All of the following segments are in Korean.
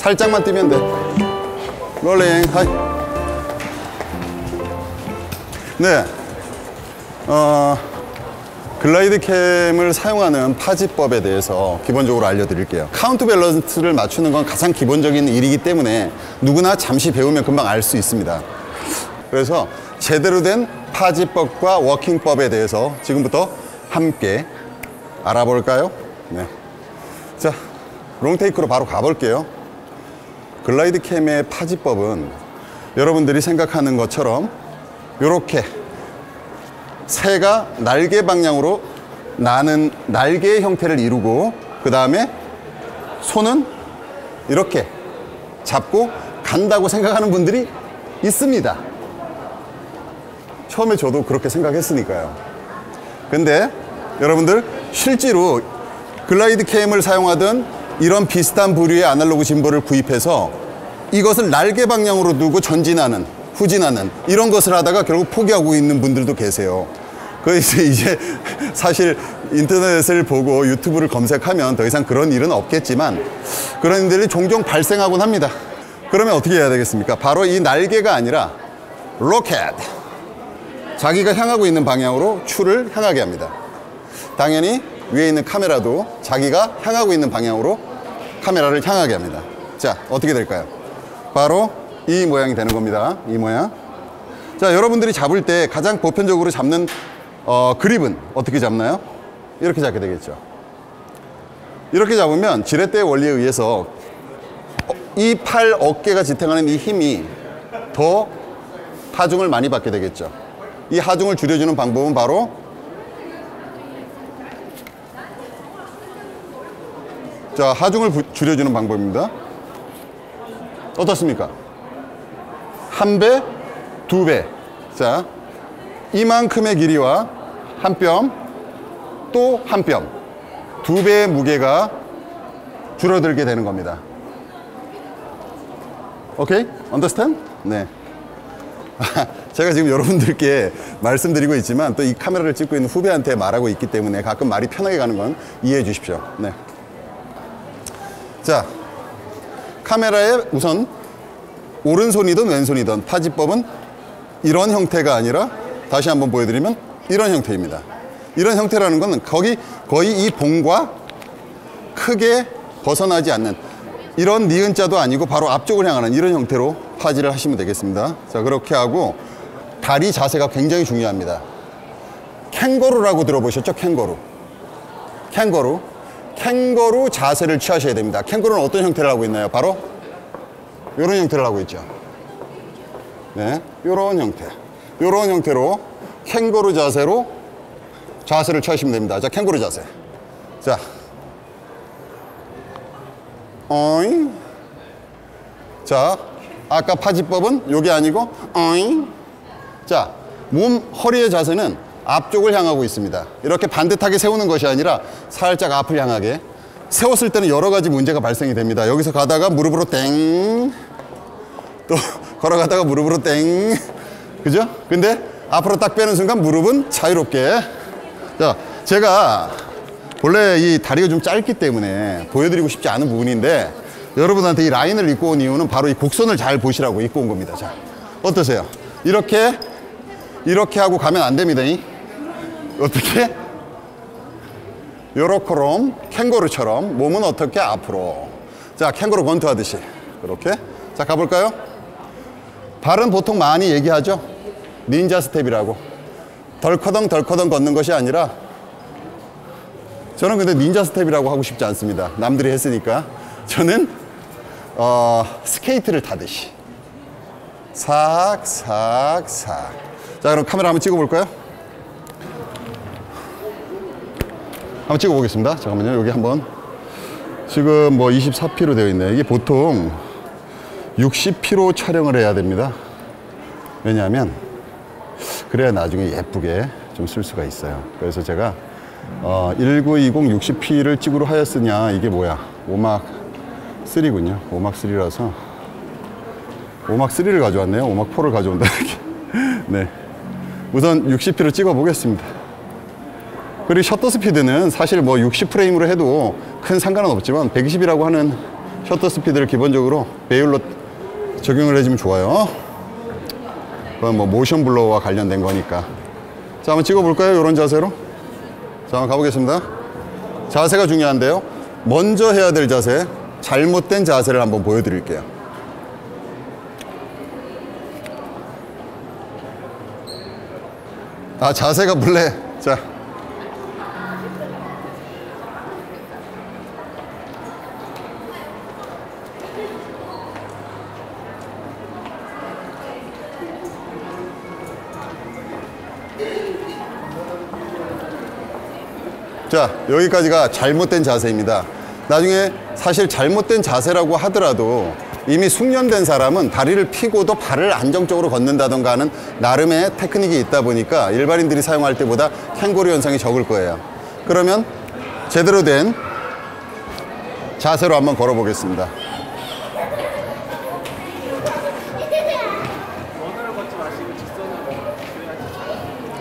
살짝만 뛰면 돼. 롤링. 하이. 네. 글라이드 캠을 사용하는 파지법에 대해서 기본적으로 알려드릴게요. 카운트 밸런스를 맞추는 건 가장 기본적인 일이기 때문에 누구나 잠시 배우면 금방 알 수 있습니다. 그래서 제대로 된 파지법과 워킹법에 대해서 지금부터 함께 알아볼까요? 네. 자, 롱테이크로 바로 가볼게요. 글라이드 캠의 파지법은 여러분들이 생각하는 것처럼 이렇게 새가 날개 방향으로 나는 날개의 형태를 이루고 그 다음에 손은 이렇게 잡고 간다고 생각하는 분들이 있습니다. 처음에 저도 그렇게 생각했으니까요. 근데 여러분들 실제로 글라이드 캠을 사용하던 이런 비슷한 부류의 아날로그 짐볼을 구입해서 이것을 날개 방향으로 두고 전진하는, 후진하는 이런 것을 하다가 결국 포기하고 있는 분들도 계세요. 그래서 이제 사실 인터넷을 보고 유튜브를 검색하면 더 이상 그런 일은 없겠지만 그런 일들이 종종 발생하곤 합니다. 그러면 어떻게 해야 되겠습니까? 바로 이 날개가 아니라 로켓, 자기가 향하고 있는 방향으로 추를 향하게 합니다. 당연히 위에 있는 카메라도 자기가 향하고 있는 방향으로 카메라를 향하게 합니다. 자, 어떻게 될까요? 바로 이 모양이 되는 겁니다. 이 모양. 자, 여러분들이 잡을 때 가장 보편적으로 잡는 그립은 어떻게 잡나요? 이렇게 잡게 되겠죠. 이렇게 잡으면 지렛대의 원리에 의해서 이 팔 어깨가 지탱하는 이 힘이 더 하중을 많이 받게 되겠죠. 이 하중을 줄여주는 방법은 바로 자, 하중을 줄여주는 방법입니다. 어떻습니까? 1배, 2배. 자, 이만큼의 길이와 한 뼘, 또 한 뼘. 2배의 무게가 줄어들게 되는 겁니다. 오케이? Understand? 네. 제가 지금 여러분들께 말씀드리고 있지만 또 이 카메라를 찍고 있는 후배한테 말하고 있기 때문에 가끔 말이 편하게 가는 건 이해해 주십시오. 네. 자, 카메라에 우선 오른손이든 왼손이든 파지법은 이런 형태가 아니라 다시 한번 보여드리면 이런 형태입니다. 이런 형태라는 것은 거의 이 봉과 크게 벗어나지 않는 이런 니은자도 아니고 바로 앞쪽을 향하는 이런 형태로 파지를 하시면 되겠습니다. 자, 그렇게 하고 다리 자세가 굉장히 중요합니다. 캥거루라고 들어보셨죠? 캥거루. 캥거루 자세를 취하셔야 됩니다. 캥거루는 어떤 형태를 하고 있나요? 바로 이런 형태를 하고 있죠. 네, 이런 형태. 이런 형태로 캥거루 자세로 자세를 취하시면 됩니다. 자, 캥거루 자세. 자, 어잉. 자, 아까 파지법은 요게 아니고 어잉. 자, 허리의 자세는 앞쪽을 향하고 있습니다. 이렇게 반듯하게 세우는 것이 아니라 살짝 앞을 향하게. 세웠을 때는 여러 가지 문제가 발생이 됩니다. 여기서 가다가 무릎으로 땡, 또 걸어가다가 무릎으로 땡, 그죠? 근데 앞으로 딱 빼는 순간 무릎은 자유롭게. 자, 제가 원래 이 다리가 좀 짧기 때문에 보여드리고 싶지 않은 부분인데 여러분한테 이 라인을 입고 온 이유는 바로 이 곡선을 잘 보시라고 입고 온 겁니다. 자, 어떠세요? 이렇게 하고 가면 안 됩니다. 어떻게? 요렇게롬 캥거루처럼 몸은 어떻게 앞으로. 자, 캥거루 권투 하듯이 그렇게. 자, 가볼까요? 발은 보통 많이 얘기하죠. 닌자 스텝이라고. 덜커덩 걷는 것이 아니라 저는 근데 닌자 스텝이라고 하고 싶지 않습니다. 남들이 했으니까. 저는 스케이트를 타듯이 삭삭삭. 자, 그럼 카메라 한번 찍어볼까요? 한번 찍어보겠습니다. 잠깐만요. 여기 한번. 지금 뭐 24p로 되어 있네요. 이게 보통 60p로 촬영을 해야 됩니다. 왜냐하면 그래야 나중에 예쁘게 좀 쓸 수가 있어요. 그래서 제가 1920 60p를 찍으로 하였으냐. 이게 뭐야? 오막 3군요. 오막 3라서 오막 3를 가져왔네요. 오막 4를 가져온다. 네. 우선 60p로 찍어 보겠습니다. 그리고 셔터 스피드는 사실 뭐 60프레임으로 해도 큰 상관은 없지만 120이라고 하는 셔터 스피드를 기본적으로 배율로 적용을 해주면 좋아요. 그건 뭐 모션 블러와 관련된 거니까. 자, 한번 찍어볼까요? 이런 자세로. 자, 한번 가보겠습니다. 자세가 중요한데요. 먼저 해야 될 자세, 잘못된 자세를 한번 보여드릴게요. 아, 자세가 몰래. 자. 자, 여기까지가 잘못된 자세입니다. 나중에 사실 잘못된 자세라고 하더라도 이미 숙련된 사람은 다리를 펴고도 발을 안정적으로 걷는다던가 하는 나름의 테크닉이 있다 보니까 일반인들이 사용할 때보다 캥거루 현상이 적을 거예요. 그러면 제대로 된 자세로 한번 걸어 보겠습니다.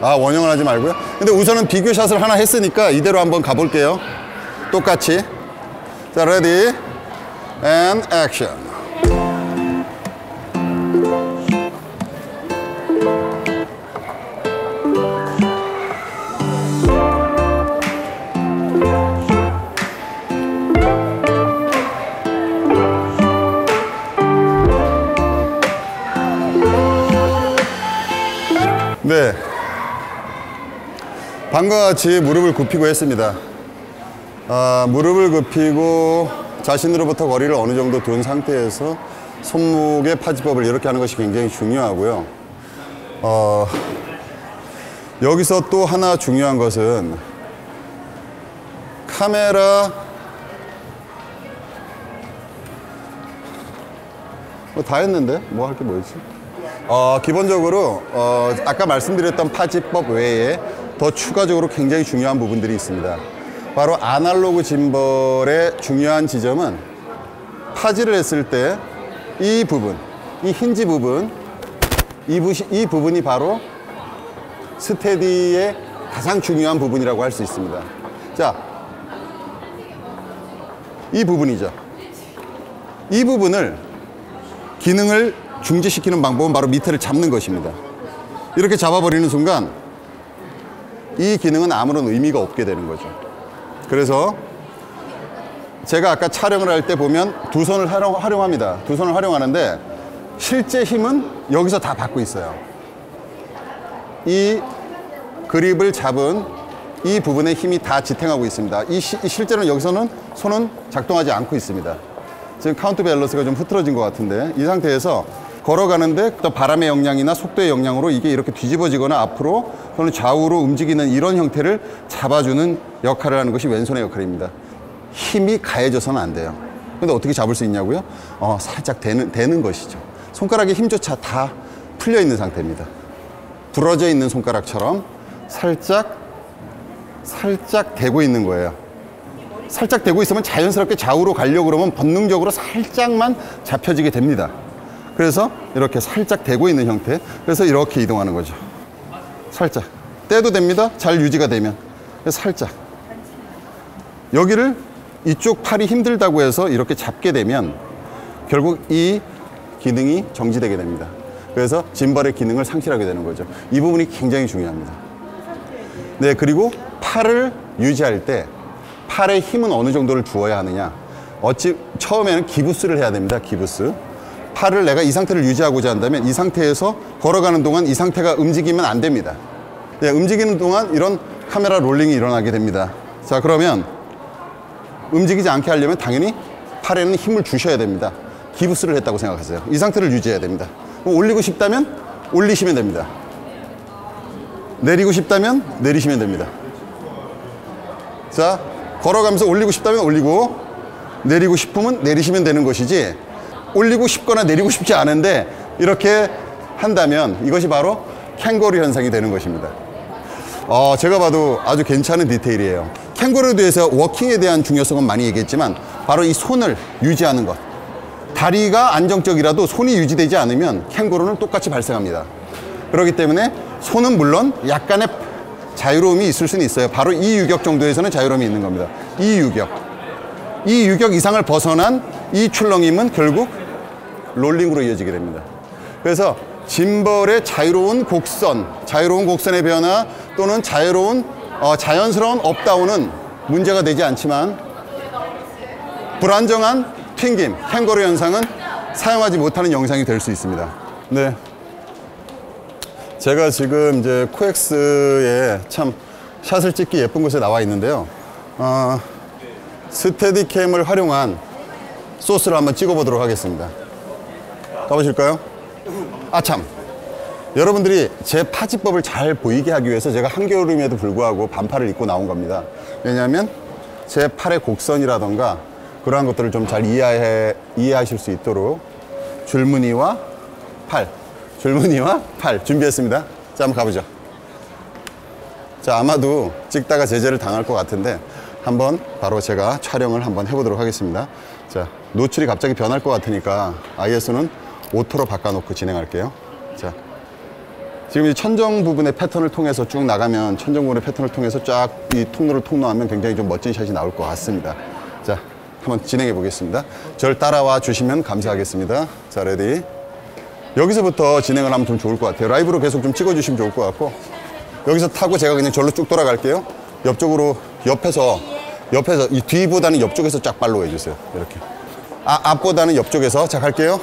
아, 원형을 하지 말고요. 근데 우선은 비교샷을 하나 했으니까 이대로 한번 가볼게요. 똑같이. 자, 레디 앤 액션. 네. 방과 같이 무릎을 굽히고 했습니다. 무릎을 굽히고 자신으로부터 거리를 어느 정도 둔 상태에서 손목의 파지법을 이렇게 하는 것이 굉장히 중요하고요. 여기서 또 하나 중요한 것은 카메라 다 했는데 뭐 할 게 뭐 있지? 기본적으로 아까 말씀드렸던 파지법 외에 더 추가적으로 굉장히 중요한 부분들이 있습니다. 바로 아날로그 짐벌의 중요한 지점은 파지를 했을 때 이 부분, 이 힌지 부분, 이 부분이 바로 스테디의 가장 중요한 부분이라고 할 수 있습니다. 자, 이 부분이죠. 이 부분을 기능을 중지시키는 방법은 바로 밑에를 잡는 것입니다. 이렇게 잡아버리는 순간 이 기능은 아무런 의미가 없게 되는 거죠. 그래서 제가 아까 촬영을 할 때 보면 두 손을 활용합니다. 두 손을 활용하는데 실제 힘은 여기서 다 받고 있어요. 이 그립을 잡은 이 부분에 힘이 다 지탱하고 있습니다. 실제로는 여기서는 손은 작동하지 않고 있습니다. 지금 카운트 밸런스가 좀 흐트러진 것 같은데 이 상태에서 걸어가는데 또 바람의 영향이나 속도의 영향으로 이게 이렇게 뒤집어지거나 앞으로 또는 좌우로 움직이는 이런 형태를 잡아주는 역할을 하는 것이 왼손의 역할입니다. 힘이 가해져서는 안 돼요. 근데 어떻게 잡을 수 있냐고요? 살짝 대는 것이죠. 손가락의 힘조차 다 풀려 있는 상태입니다. 부러져 있는 손가락처럼 살짝 대고 있는 거예요. 살짝 대고 있으면 자연스럽게 좌우로 가려고 그러면 본능적으로 살짝만 잡혀지게 됩니다. 그래서 이렇게 살짝 대고 있는 형태. 그래서 이렇게 이동하는 거죠. 살짝. 떼도 됩니다. 잘 유지가 되면. 살짝. 여기를 이쪽 팔이 힘들다고 해서 이렇게 잡게 되면 결국 이 기능이 정지되게 됩니다. 그래서 짐벌의 기능을 상실하게 되는 거죠. 이 부분이 굉장히 중요합니다. 네, 그리고 팔을 유지할 때 팔에 힘은 어느 정도를 주어야 하느냐. 처음에는 기부스를 해야 됩니다. 기부스. 팔을 내가 이 상태를 유지하고자 한다면 이 상태에서 걸어가는 동안 이 상태가 움직이면 안 됩니다. 네, 움직이는 동안 이런 카메라 롤링이 일어나게 됩니다. 자, 그러면 움직이지 않게 하려면 당연히 팔에는 힘을 주셔야 됩니다. 기부스를 했다고 생각하세요. 이 상태를 유지해야 됩니다. 올리고 싶다면 올리시면 됩니다. 내리고 싶다면 내리시면 됩니다. 자, 걸어가면서 올리고 싶다면 올리고 내리고 싶으면 내리시면 되는 것이지 올리고 싶거나 내리고 싶지 않은데 이렇게 한다면 이것이 바로 캥거루 현상이 되는 것입니다. 제가 봐도 아주 괜찮은 디테일이에요. 캥거루에 대해서 워킹에 대한 중요성은 많이 얘기했지만 바로 이 손을 유지하는 것. 다리가 안정적이라도 손이 유지되지 않으면 캥거루는 똑같이 발생합니다. 그렇기 때문에 손은 물론 약간의 자유로움이 있을 수는 있어요. 바로 이 유격 정도에서는 자유로움이 있는 겁니다. 이 유격 이상을 벗어난 이 출렁임은 결국 롤링으로 이어지게 됩니다. 그래서 짐벌의 자유로운 곡선의 변화 또는 자연스러운 업다운은 문제가 되지 않지만 불안정한 튕김, 캥거루 현상은 사용하지 못하는 영상이 될 수 있습니다. 네. 제가 지금 이제 코엑스에 참 샷을 찍기 예쁜 곳에 나와 있는데요. 스테디캠을 활용한 소스를 한번 찍어보도록 하겠습니다. 가보실까요? 아참, 여러분들이 제 파지법을 잘 보이게 하기 위해서 제가 한겨울임에도 불구하고 반팔을 입고 나온 겁니다. 왜냐하면 제 팔의 곡선이라던가 그러한 것들을 좀 잘 이해하실 수 있도록 줄무늬와 팔 준비했습니다. 자, 한번 가보죠. 자, 아마도 찍다가 제재를 당할 것 같은데 한번 바로 제가 촬영을 한번 해보도록 하겠습니다. 자, 노출이 갑자기 변할 것 같으니까 ISO는 오토로 바꿔놓고 진행할게요. 자, 지금 이 천정 부분의 패턴을 통해서 쭉 나가면 쫙 이 통로를 통로하면 굉장히 좀 멋진 샷이 나올 것 같습니다. 자, 한번 진행해 보겠습니다. 절 따라와 주시면 감사하겠습니다. 자, 레디. 여기서부터 진행을 하면 좀 좋을 것 같아요. 라이브로 계속 좀 찍어주시면 좋을 것 같고, 여기서 타고 제가 그냥 절로 쭉 돌아갈게요. 옆에서 이 뒤보다는 옆쪽에서 쫙 발로 해주세요. 이렇게. 앞보다는 옆쪽에서. 자, 갈게요.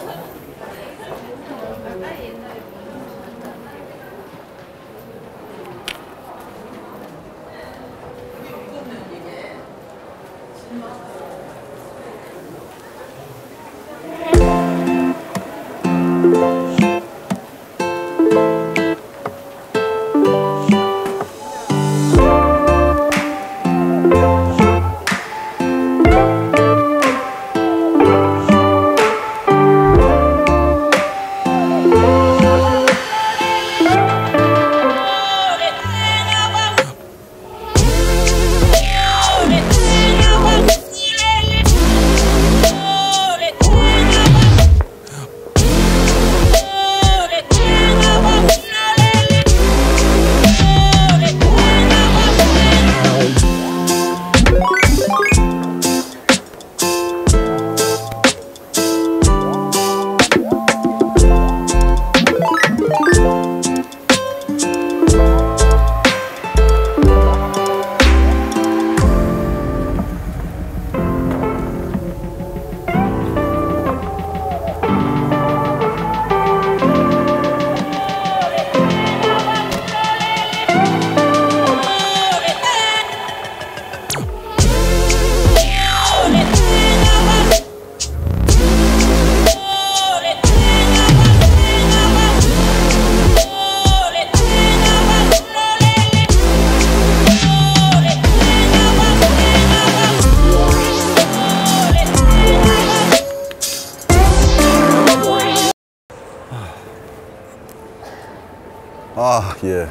예.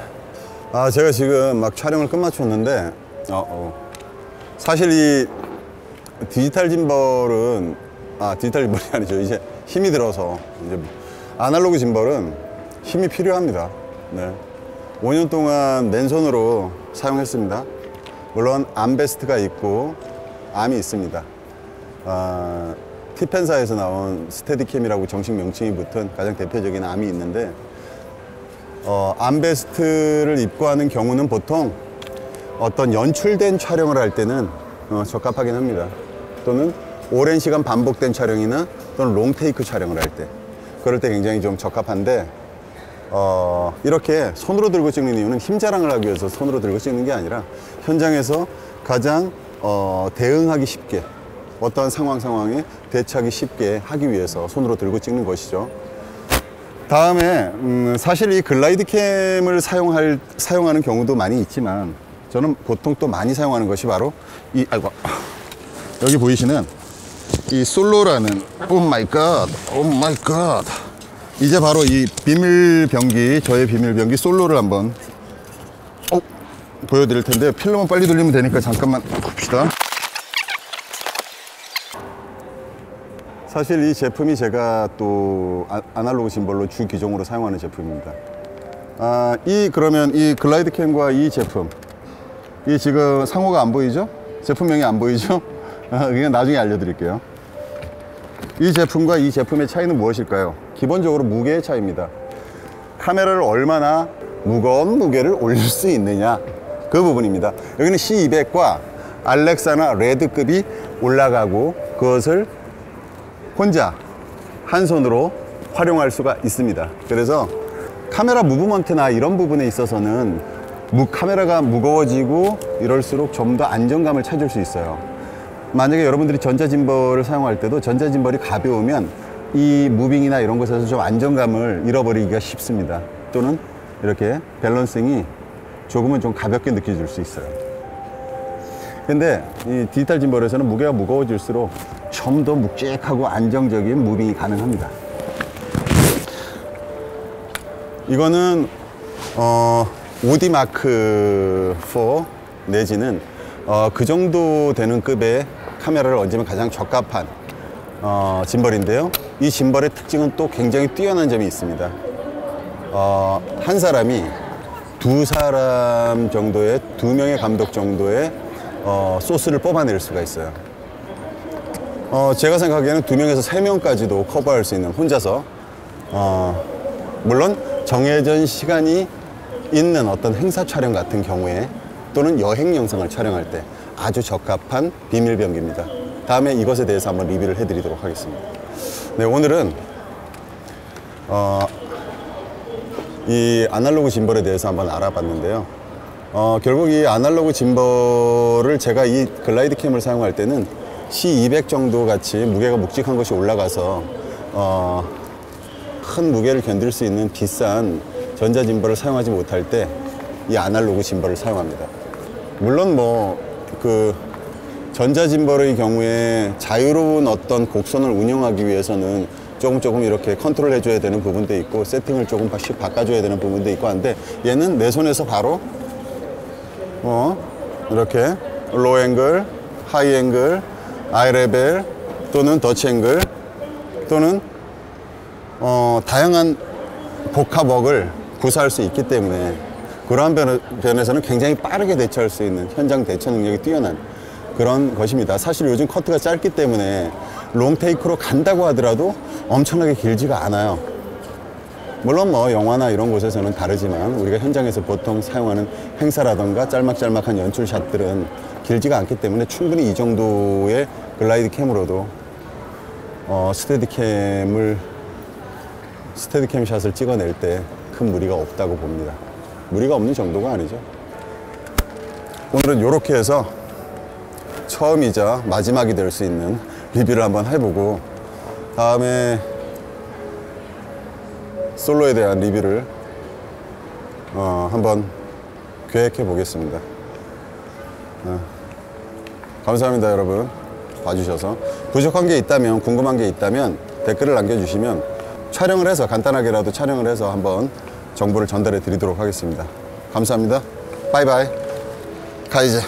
제가 지금 막 촬영을 끝마쳤는데, 사실 이 디지털 짐벌은, 디지털 짐벌이 아니죠. 이제 힘이 들어서, 이제 아날로그 짐벌은 힘이 필요합니다. 네. 5년 동안 맨손으로 사용했습니다. 물론 암베스트가 있고, 암이 있습니다. 티펜사에서 나온 스테디캠이라고 정식 명칭이 붙은 가장 대표적인 암이 있는데, 암베스트를 입고 하는 경우는 보통 어떤 연출된 촬영을 할 때는 적합하긴 합니다. 또는 오랜 시간 반복된 촬영이나 또는 롱테이크 촬영을 할 때, 그럴 때 굉장히 좀 적합한데, 이렇게 손으로 들고 찍는 이유는 힘 자랑을 하기 위해서 손으로 들고 찍는 게 아니라 현장에서 가장 대응하기 쉽게, 어떠한 상황에 대처하기 쉽게 하기 위해서 손으로 들고 찍는 것이죠. 다음에 사실 이 글라이드 캠을 사용하는 경우도 많이 있지만, 저는 보통 또 많이 사용하는 것이 바로 여기 보이시는 이 솔로라는, 오 마이 갓, 이제 바로 이 저의 비밀병기 솔로를 한번 보여드릴 텐데, 필름은 빨리 돌리면 되니까 잠깐만 봅시다. 사실 이 제품이 제가 또 아날로그 짐벌로 주 기종으로 사용하는 제품입니다. 그러면 이 글라이드 캠과 이 제품, 이 지금 상호가 안 보이죠? 제품명이 안 보이죠? 그냥 나중에 알려드릴게요. 이 제품과 이 제품의 차이는 무엇일까요? 기본적으로 무게의 차이입니다. 카메라를 얼마나 무거운 무게를 올릴 수 있느냐, 그 부분입니다. 여기는 C200과 알렉사나 레드급이 올라가고 그것을 혼자 한 손으로 활용할 수가 있습니다. 그래서 카메라 무브먼트나 이런 부분에 있어서는 카메라가 무거워지고 이럴수록 좀 더 안정감을 찾을 수 있어요. 만약에 여러분들이 전자짐벌을 사용할 때도 전자짐벌이 가벼우면 이 무빙이나 이런 것에서 좀 안정감을 잃어버리기가 쉽습니다. 또는 이렇게 밸런싱이 조금은 좀 가볍게 느껴질 수 있어요. 근데 이 디지털 짐벌에서는 무게가 무거워질수록 좀 더 묵직하고 안정적인 무빙이 가능합니다. 이거는 오디마크 4 내지는 그 정도 되는 급의 카메라를 얹으면 가장 적합한 짐벌인데요. 이 짐벌의 특징은 또 굉장히 뛰어난 점이 있습니다. 한 사람이 두 사람 정도의, 두 명의 감독 정도의 소스를 뽑아낼 수가 있어요. 제가 생각하기에는 2명에서 3명까지도 커버할 수 있는, 혼자서 물론 정해진 시간이 있는 어떤 행사 촬영 같은 경우에 또는 여행 영상을 촬영할 때 아주 적합한 비밀병기입니다. 다음에 이것에 대해서 한번 리뷰를 해드리도록 하겠습니다. 네, 오늘은 이 아날로그 짐벌에 대해서 한번 알아봤는데요. 결국 이 아날로그 짐벌을 제가 이 글라이드 캠을 사용할 때는 C200 정도 같이 무게가 묵직한 것이 올라가서 큰 무게를 견딜 수 있는 비싼 전자 짐벌을 사용하지 못할 때 이 아날로그 짐벌을 사용합니다. 물론 그 전자 짐벌의 경우에 자유로운 어떤 곡선을 운영하기 위해서는 조금 이렇게 컨트롤 해줘야 되는 부분도 있고 세팅을 조금씩 바꿔줘야 되는 부분도 있고 한데, 얘는 내 손에서 바로 이렇게 로우 앵글, 하이 앵글, 아이 레벨 또는 더치 앵글 또는 다양한 복합웍을 구사할 수 있기 때문에 그러한 변에서는 굉장히 빠르게 대처할 수 있는, 현장 대처 능력이 뛰어난 그런 것입니다. 사실 요즘 커트가 짧기 때문에 롱 테이크로 간다고 하더라도 엄청나게 길지가 않아요. 물론 영화나 이런 곳에서는 다르지만 우리가 현장에서 보통 사용하는 행사라던가 짤막짤막한 연출샷들은 길지가 않기 때문에 충분히 이 정도의 글라이드 캠으로도 스테디캠 샷을 찍어낼 때 큰 무리가 없다고 봅니다. 무리가 없는 정도가 아니죠. 오늘은 이렇게 해서 처음이자 마지막이 될 수 있는 리뷰를 한번 해보고, 다음에 솔로에 대한 리뷰를 한번 계획해 보겠습니다. 감사합니다, 여러분. 봐주셔서. 부족한 게 있다면, 궁금한 게 있다면 댓글을 남겨주시면 촬영을 해서, 간단하게라도 촬영을 해서 한번 정보를 전달해 드리도록 하겠습니다. 감사합니다. 바이바이. 가 이제.